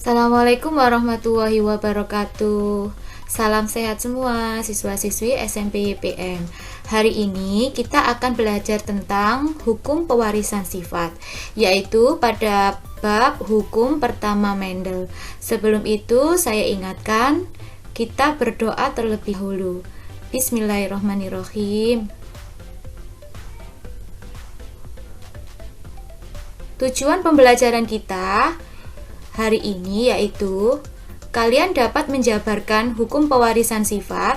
Assalamualaikum warahmatullahi wabarakatuh. Salam sehat semua siswa-siswi SMP YPM. Hari ini kita akan belajar tentang hukum pewarisan sifat, yaitu pada bab hukum pertama Mendel. Sebelum itu saya ingatkan, kita berdoa terlebih dahulu. Bismillahirrahmanirrahim. Tujuan pembelajaran kita hari ini yaitu kalian dapat menjabarkan hukum pewarisan sifat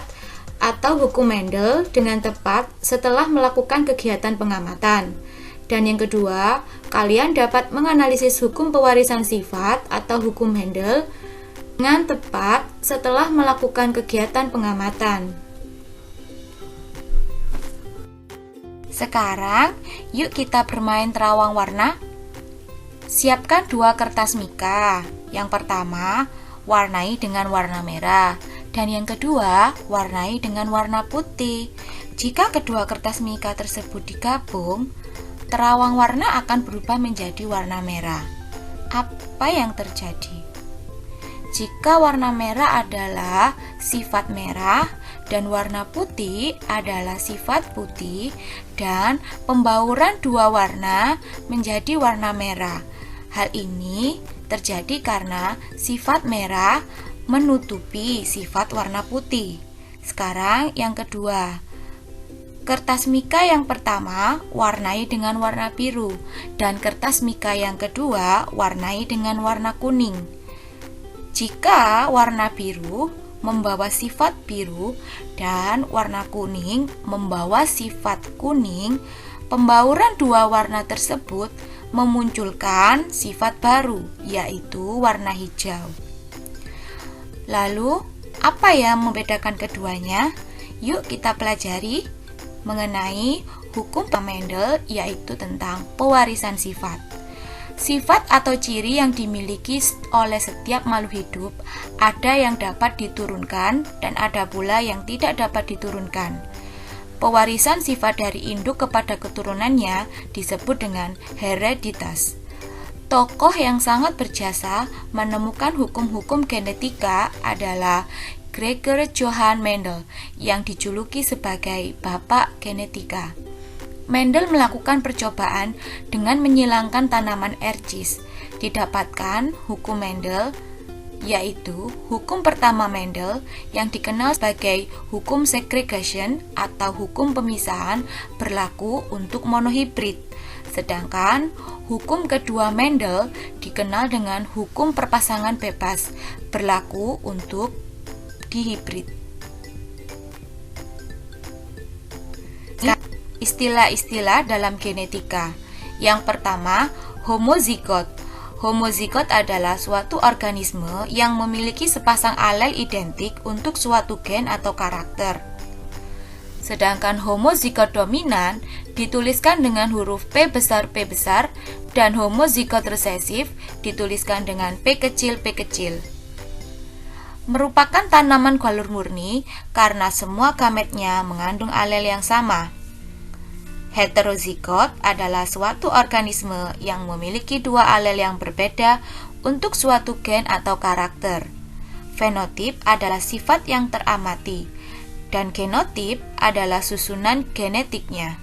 atau hukum Mendel dengan tepat setelah melakukan kegiatan pengamatan. Dan yang kedua, kalian dapat menganalisis hukum pewarisan sifat atau hukum Mendel dengan tepat setelah melakukan kegiatan pengamatan. Sekarang, yuk kita bermain terawang warna. Siapkan 2 kertas mika. Yang pertama, warnai dengan warna merah, dan yang kedua, warnai dengan warna putih. Jika kedua kertas mika tersebut digabung, terawang warna akan berubah menjadi warna merah. Apa yang terjadi? Jika warna merah adalah sifat merah dan warna putih adalah sifat putih, dan pembauran dua warna menjadi warna merah. Hal ini terjadi karena sifat merah menutupi sifat warna putih. Sekarang yang kedua. Kertas mika yang pertama warnai dengan warna biru, dan kertas mika yang kedua warnai dengan warna kuning. Jika warna biru membawa sifat biru dan warna kuning membawa sifat kuning, pembauran dua warna tersebut memunculkan sifat baru, yaitu warna hijau. Lalu, apa yang membedakan keduanya? Yuk kita pelajari mengenai hukum Mendel, yaitu tentang pewarisan sifat. Sifat atau ciri yang dimiliki oleh setiap makhluk hidup ada yang dapat diturunkan dan ada pula yang tidak dapat diturunkan. Pewarisan sifat dari induk kepada keturunannya disebut dengan hereditas. Tokoh yang sangat berjasa menemukan hukum-hukum genetika adalah Gregor Johann Mendel yang dijuluki sebagai Bapak Genetika. Mendel melakukan percobaan dengan menyilangkan tanaman ercis. Didapatkan hukum Mendel, yaitu hukum pertama Mendel yang dikenal sebagai hukum segregation atau hukum pemisahan berlaku untuk monohibrid. Sedangkan hukum kedua Mendel dikenal dengan hukum perpasangan bebas berlaku untuk dihibrid. Istilah-istilah dalam genetika. Yang pertama, homozigot. Homozigot adalah suatu organisme yang memiliki sepasang alel identik untuk suatu gen atau karakter. Sedangkan homozigot dominan dituliskan dengan huruf P besar dan homozigot resesif dituliskan dengan P kecil. Merupakan tanaman galur murni karena semua gametnya mengandung alel yang sama. Heterozigot adalah suatu organisme yang memiliki dua alel yang berbeda untuk suatu gen atau karakter. Fenotip adalah sifat yang teramati, dan genotip adalah susunan genetiknya.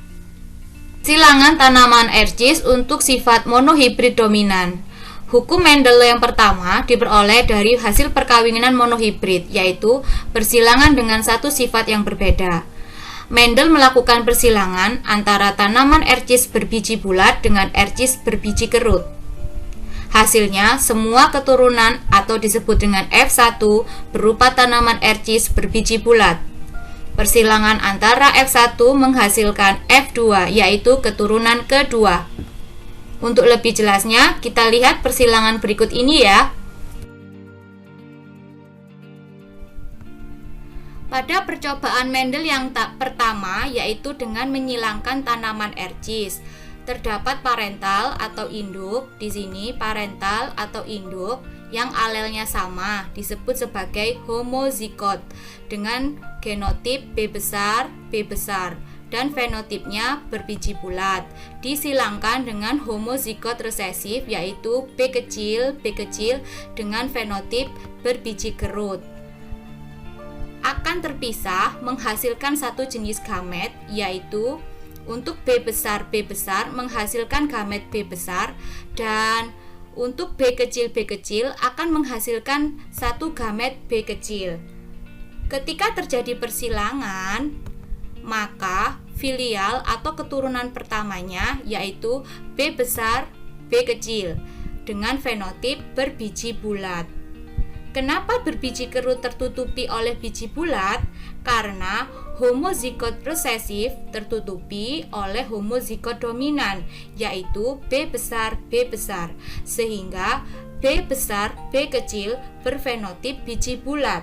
Silangan tanaman ercis untuk sifat monohibrid dominan. Hukum Mendel yang pertama diperoleh dari hasil perkawinan monohibrid, yaitu persilangan dengan satu sifat yang berbeda. Mendel melakukan persilangan antara tanaman ercis berbiji bulat dengan ercis berbiji kerut. Hasilnya, semua keturunan atau disebut dengan F1 berupa tanaman ercis berbiji bulat. Persilangan antara F1 menghasilkan F2, yaitu keturunan kedua. Untuk lebih jelasnya, kita lihat persilangan berikut ini ya. Pada percobaan Mendel yang pertama, yaitu dengan menyilangkan tanaman ercis, terdapat parental atau induk. Di sini parental atau induk yang alelnya sama disebut sebagai homozigot dengan genotip B besar dan fenotipnya berbiji bulat. Disilangkan dengan homozigot resesif, yaitu B kecil dengan fenotip berbiji kerut. Akan terpisah menghasilkan satu jenis gamet, yaitu untuk B besar menghasilkan gamet B besar, dan untuk B kecil akan menghasilkan satu gamet B kecil. Ketika terjadi persilangan, maka filial atau keturunan pertamanya yaitu B besar B kecil dengan fenotip berbiji bulat. Kenapa berbiji kerut tertutupi oleh biji bulat? Karena homozigot resesif tertutupi oleh homozigot dominan, yaitu B besar, sehingga B besar, B kecil berfenotip biji bulat.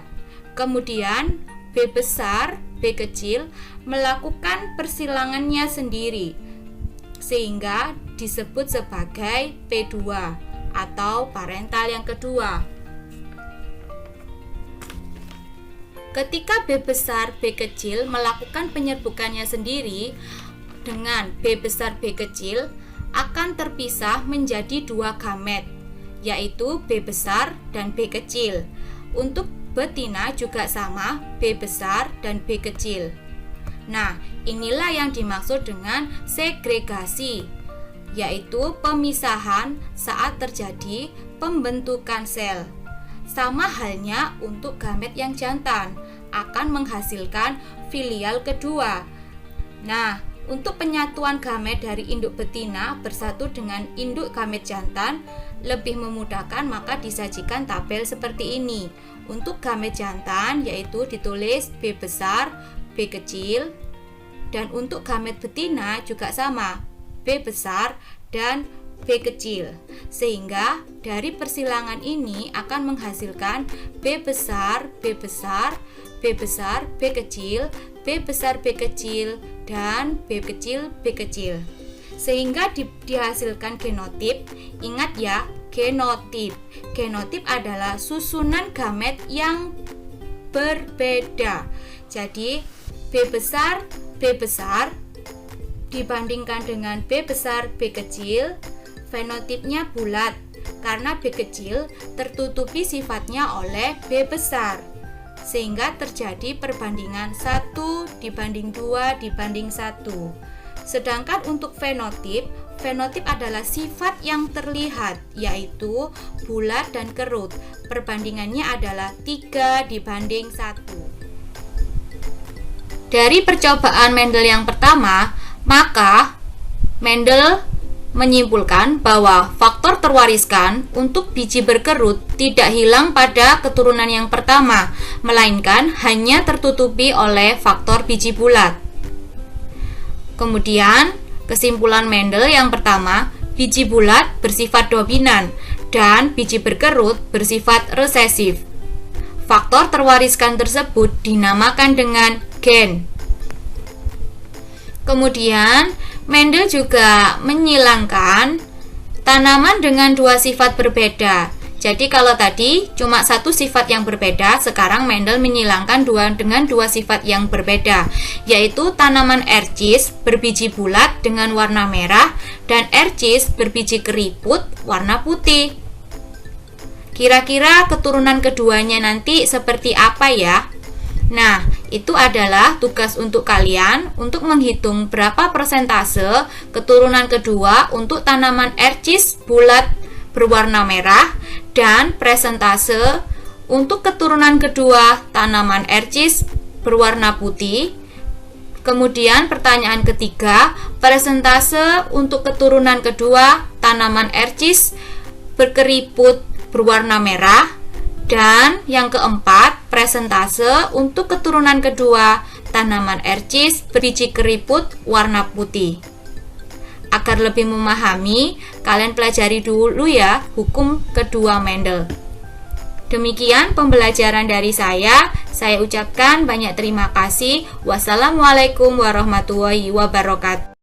Kemudian B besar, B kecil melakukan persilangannya sendiri, sehingga disebut sebagai P2 atau parental yang kedua. Ketika B besar B kecil melakukan penyerbukannya sendiri dengan B besar B kecil akan terpisah menjadi dua gamet, yaitu B besar dan B kecil. Untuk betina juga sama, B besar dan B kecil. Nah, inilah yang dimaksud dengan segregasi, yaitu pemisahan saat terjadi pembentukan sel. Sama halnya untuk gamet yang jantan akan menghasilkan filial kedua. Nah, untuk penyatuan gamet dari induk betina bersatu dengan induk gamet jantan lebih memudahkan, maka disajikan tabel seperti ini. Untuk gamet jantan yaitu ditulis B besar, B kecil, dan untuk gamet betina juga sama, B besar dan B kecil, sehingga dari persilangan ini akan menghasilkan B besar, B besar, B besar, B kecil, B besar, B kecil, dan B kecil, B kecil, sehingga dihasilkan genotip. Ingat ya, genotip. Genotip adalah susunan gamet yang berbeda. Jadi B besar dibandingkan dengan B besar, B kecil, fenotipnya bulat karena B kecil tertutupi sifatnya oleh B besar, sehingga terjadi perbandingan 1:2:1. Sedangkan untuk fenotip adalah sifat yang terlihat, yaitu bulat dan kerut. Perbandingannya adalah 3:1. Dari percobaan Mendel yang pertama, maka Mendel menyimpulkan bahwa faktor terwariskan untuk biji berkerut tidak hilang pada keturunan yang pertama, melainkan hanya tertutupi oleh faktor biji bulat. Kemudian, kesimpulan Mendel yang pertama, biji bulat bersifat dominan dan biji berkerut bersifat resesif. Faktor terwariskan tersebut dinamakan dengan gen. Kemudian, Mendel juga menyilangkan tanaman dengan dua sifat berbeda. Jadi kalau tadi cuma satu sifat yang berbeda, sekarang Mendel menyilangkan dengan dua sifat yang berbeda, yaitu tanaman ercis berbiji bulat dengan warna merah dan ercis berbiji keriput warna putih. Kira-kira keturunan keduanya nanti seperti apa ya? Nah, itu adalah tugas untuk kalian untuk menghitung berapa persentase keturunan kedua untuk tanaman ercis bulat berwarna merah dan persentase untuk keturunan kedua tanaman ercis berwarna putih. Kemudian pertanyaan ketiga, persentase untuk keturunan kedua tanaman ercis berkeriput berwarna merah. Dan yang keempat, presentase untuk keturunan kedua tanaman ercis berbiji keriput warna putih. Agar lebih memahami, kalian pelajari dulu ya hukum kedua Mendel. Demikian pembelajaran dari saya ucapkan banyak terima kasih. Wassalamualaikum warahmatullahi wabarakatuh.